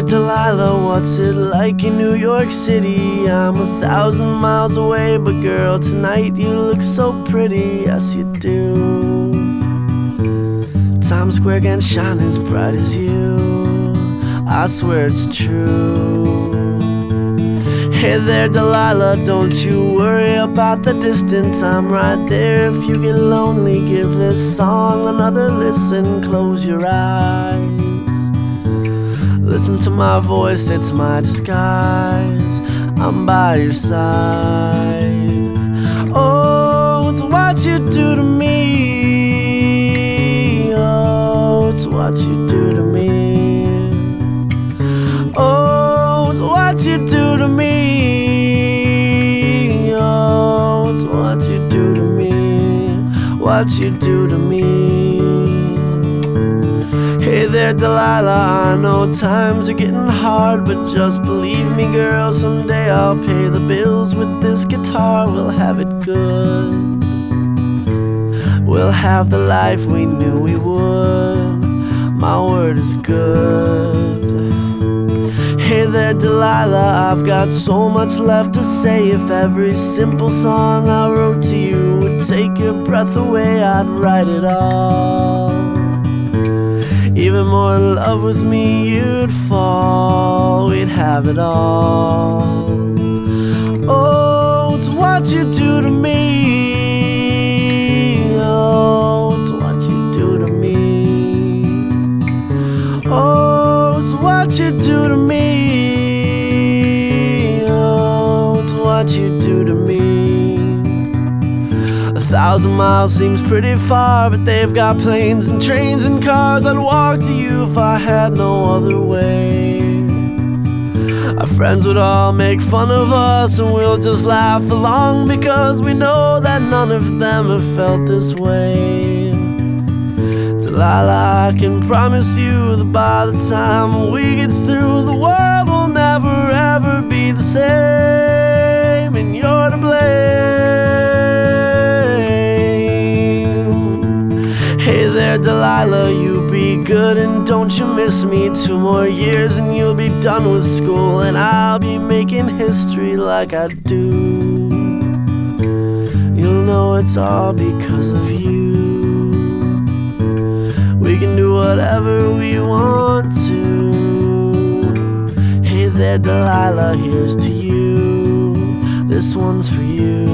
Delilah, what's it like in New York City? I'm 1,000 miles away, but girl, tonight you look so pretty, yes you do. Times Square can't shine as bright as you, I swear it's true. Hey there Delilah, don't you worry about the distance, I'm right there. If you get lonely, give this song another listen. Close your eyes, listen to my voice, it's my disguise. I'm by your side. Oh, it's what you do to me. Oh, it's what you do to me. Oh, it's what you do to me. Oh, it's what you do to me. What you do to me. Hey there Delilah, I know times are getting hard, but just believe me girl, someday I'll pay the bills with this guitar. We'll have it good, we'll have the life we knew we would. My word is good. Hey there Delilah, I've got so much left to say. If every simple song I wrote to you would take your breath away, I'd write it all. Even more in love with me you'd fall, we'd have it all. Oh, it's what you do to me. Oh, it's what you do to me. Oh, it's what you do to me. Oh, it's what you do to me. 1,000 miles seems pretty far, but they've got planes and trains and cars. I'd walk to you if I had no other way. Our friends would all make fun of us, and we'll just laugh along, because we know that none of them have felt this way. Delilah, I can promise you that by the time we get through, the world will never ever be the same, and you're to blame. Hey there Delilah, you be good and don't you miss me. 2 more years and you'll be done with school, and I'll be making history like I do. You'll know it's all because of you. We can do whatever we want to. Hey there Delilah, here's to you. This one's for you.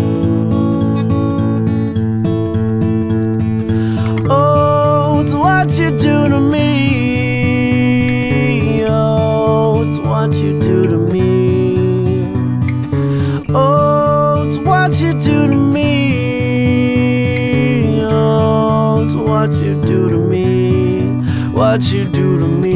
Oh, it's what you do to me. Oh, it's what you do to me. Oh, it's what you do to me. Oh, it's what you do to me. What you do to me.